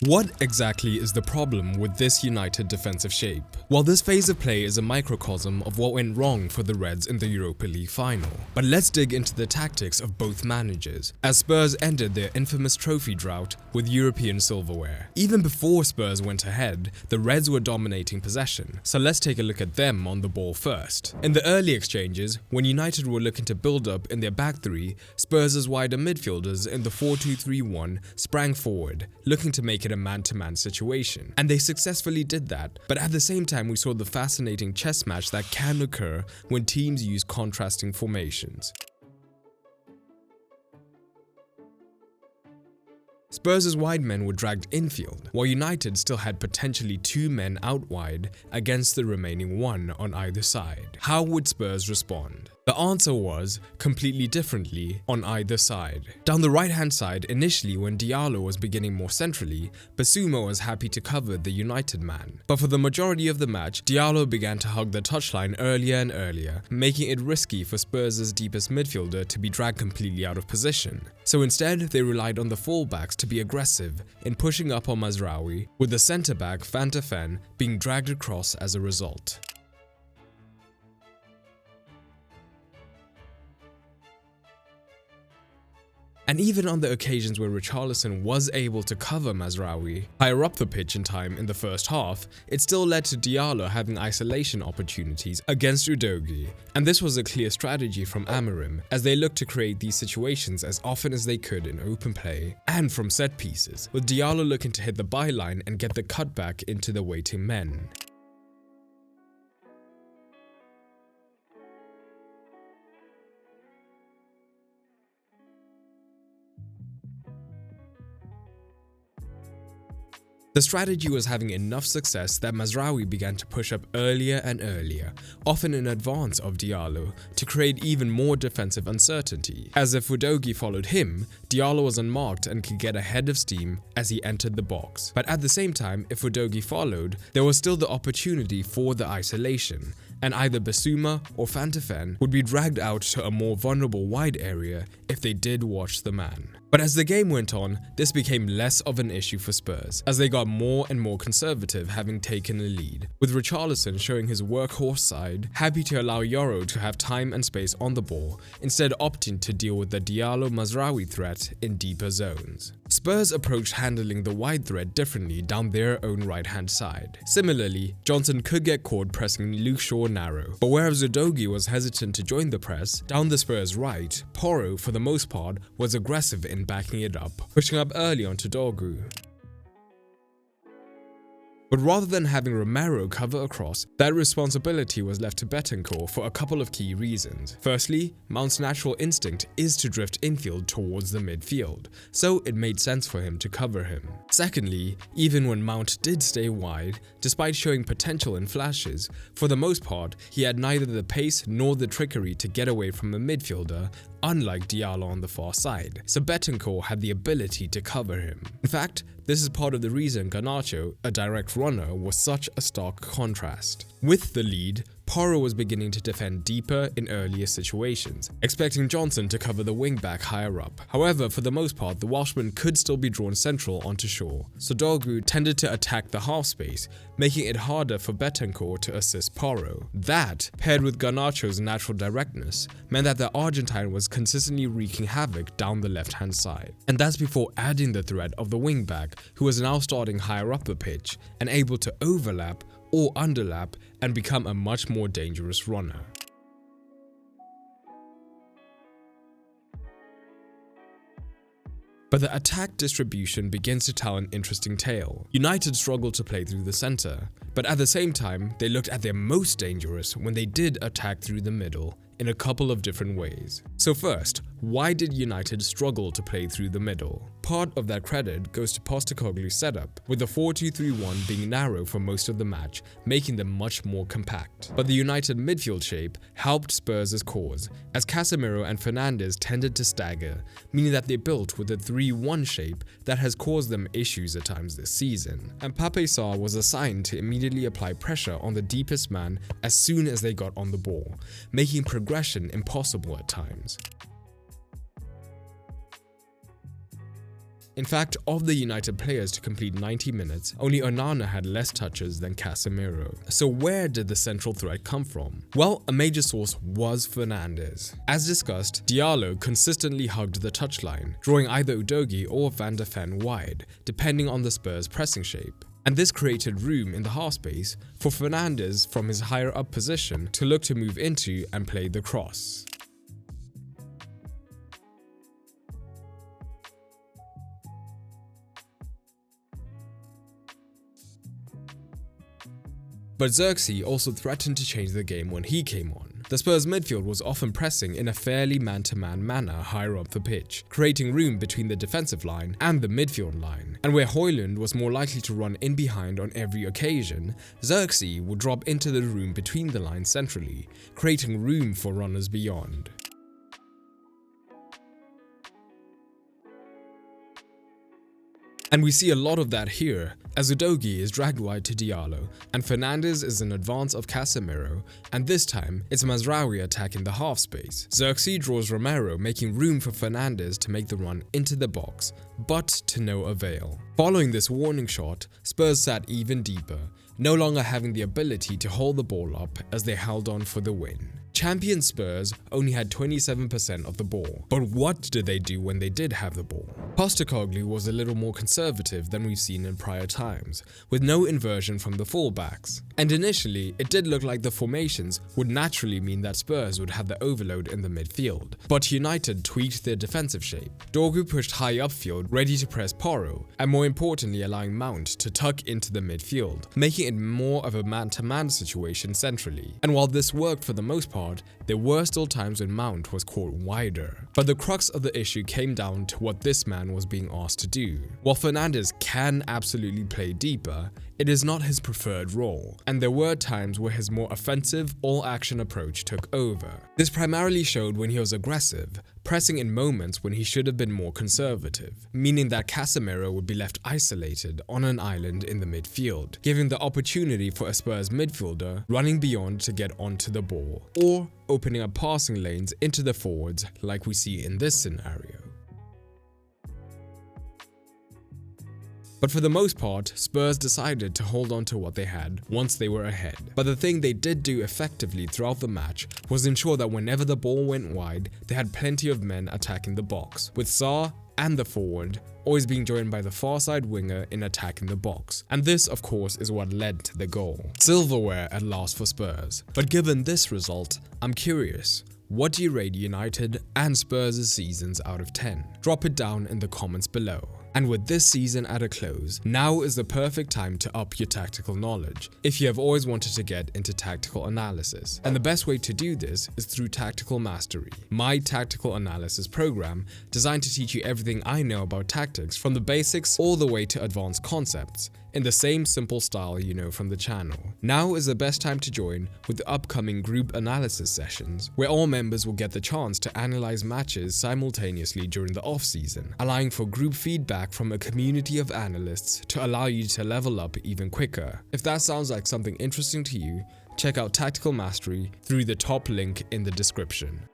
What exactly is the problem with this United defensive shape? Well, this phase of play is a microcosm of what went wrong for the Reds in the Europa League final. But let's dig into the tactics of both managers, as Spurs ended their infamous trophy drought with European silverware. Even before Spurs went ahead, the Reds were dominating possession, so let's take a look at them on the ball first. In the early exchanges, when United were looking to build up in their back three, Spurs' wider midfielders in the 4-2-3-1 sprang forward, looking to make it a man-to-man situation. And they successfully did that, but at the same time we saw the fascinating chess match that can occur when teams use contrasting formations. Spurs' wide men were dragged infield, while United still had potentially two men out wide against the remaining one on either side. How would Spurs respond? The answer was completely differently on either side. Down the right-hand side, initially when Diallo was beginning more centrally, Bissouma was happy to cover the United man. But for the majority of the match, Diallo began to hug the touchline earlier and earlier, making it risky for Spurs' deepest midfielder to be dragged completely out of position. So instead, they relied on the fullbacks to be aggressive in pushing up on Mazraoui, with the centre-back Van de Ven being dragged across as a result. And even on the occasions where Richarlison was able to cover Mazraoui higher up the pitch in time in the first half, it still led to Diallo having isolation opportunities against Udogie. And this was a clear strategy from Amorim, as they looked to create these situations as often as they could in open play and from set pieces, with Diallo looking to hit the byline and get the cutback into the waiting men. The strategy was having enough success that Mazraoui began to push up earlier and earlier, often in advance of Diallo, to create even more defensive uncertainty. As if Udogie followed him, Diallo was unmarked and could get ahead of steam as he entered the box. But at the same time, if Udogie followed, there was still the opportunity for the isolation, and either Bissouma or Van de Ven would be dragged out to a more vulnerable wide area if they did watch the man. But as the game went on, this became less of an issue for Spurs, as they got more and more conservative, having taken a lead, with Richarlison showing his workhorse side, happy to allow Yoro to have time and space on the ball, instead opting to deal with the Diallo-Mazraoui threat in deeper zones. Spurs approached handling the wide threat differently down their own right-hand side. Similarly, Johnson could get caught pressing Luke Shaw narrow, but whereas Udogie was hesitant to join the press, down the Spurs' right, Porro, for the most part, was aggressive in backing it up, pushing up early onto Dorgu. But rather than having Romero cover across, that responsibility was left to Betancourt for a couple of key reasons. Firstly, Mount's natural instinct is to drift infield towards the midfield, so it made sense for him to cover him. Secondly, even when Mount did stay wide, despite showing potential in flashes, for the most part, he had neither the pace nor the trickery to get away from a midfielder, unlike Diallo on the far side, so Betancourt had the ability to cover him. In fact, this is part of the reason Garnacho, a direct runner, was such a stark contrast. With the lead, Porro was beginning to defend deeper in earlier situations, expecting Johnson to cover the wing-back higher up. However, for the most part, the Welshman could still be drawn central onto Shaw, so Dorgu tended to attack the half space, making it harder for Betancourt to assist Porro. That, paired with Garnacho's natural directness, meant that the Argentine was consistently wreaking havoc down the left-hand side. And that's before adding the threat of the wing-back, who was now starting higher up the pitch and able to overlap or underlap and become a much more dangerous runner. But the attack distribution begins to tell an interesting tale. United struggled to play through the centre, but at the same time, they looked at their most dangerous when they did attack through the middle in a couple of different ways. So first, why did United struggle to play through the middle? Part of that credit goes to Postecoglou's setup, with the 4-2-3-1 being narrow for most of the match, making them much more compact. But the United midfield shape helped Spurs' cause, as Casemiro and Fernandes tended to stagger, meaning that they built with a 3-1 shape that has caused them issues at times this season. And Pape Sarr was assigned to immediately apply pressure on the deepest man as soon as they got on the ball, making progression impossible at times. In fact, of the United players to complete 90 minutes, only Onana had less touches than Casemiro. So where did the central threat come from? Well, a major source was Fernandes. As discussed, Diallo consistently hugged the touchline, drawing either Udogie or Van der Ven wide, depending on the Spurs' pressing shape. And this created room in the half space for Fernandes from his higher up position to look to move into and play the cross. But Xerxes also threatened to change the game when he came on. The Spurs midfield was often pressing in a fairly man-to-man manner higher up the pitch, creating room between the defensive line and the midfield line. And where Højlund was more likely to run in behind on every occasion, Xerxes would drop into the room between the lines centrally, creating room for runners beyond. And we see a lot of that here, as Udogie is dragged wide to Diallo, and Fernandes is in advance of Casemiro, and this time it's Mazraoui attacking the half space. Xerxes draws Romero, making room for Fernandes to make the run into the box, but to no avail. Following this warning shot, Spurs sat even deeper, no longer having the ability to hold the ball up as they held on for the win. Champion Spurs only had 27% of the ball, but what did they do when they did have the ball? Postecoglou was a little more conservative than we've seen in prior times, with no inversion from the fullbacks. And initially, it did look like the formations would naturally mean that Spurs would have the overload in the midfield, but United tweaked their defensive shape. Dorgu pushed high upfield, ready to press Porro, and more importantly allowing Mount to tuck into the midfield, making it more of a man-to-man situation centrally. And while this worked for the most part, there were still times when Mount was caught wider. But the crux of the issue came down to what this man was being asked to do. While Fernandes can absolutely play deeper, it is not his preferred role, and there were times where his more offensive, all-action approach took over. This primarily showed when he was aggressive, pressing in moments when he should have been more conservative, meaning that Casemiro would be left isolated on an island in the midfield, giving the opportunity for a Spurs midfielder running beyond to get onto the ball, or opening up passing lanes into the forwards like we see in this scenario. But for the most part, Spurs decided to hold on to what they had once they were ahead. But the thing they did do effectively throughout the match was ensure that whenever the ball went wide, they had plenty of men attacking the box, with Sarr and the forward always being joined by the far side winger in attacking the box. And this, of course, is what led to the goal. Silverware at last for Spurs. But given this result, I'm curious. What do you rate United and Spurs' seasons out of 10? Drop it down in the comments below. And with this season at a close, now is the perfect time to up your tactical knowledge if you have always wanted to get into tactical analysis. And the best way to do this is through Tactical Mastery, my tactical analysis program designed to teach you everything I know about tactics from the basics all the way to advanced concepts in the same simple style you know from the channel. Now is the best time to join with the upcoming group analysis sessions, where all members will get the chance to analyze matches simultaneously during the off-season, allowing for group feedback from a community of analysts to allow you to level up even quicker. If that sounds like something interesting to you, check out Tactical Mastery through the top link in the description.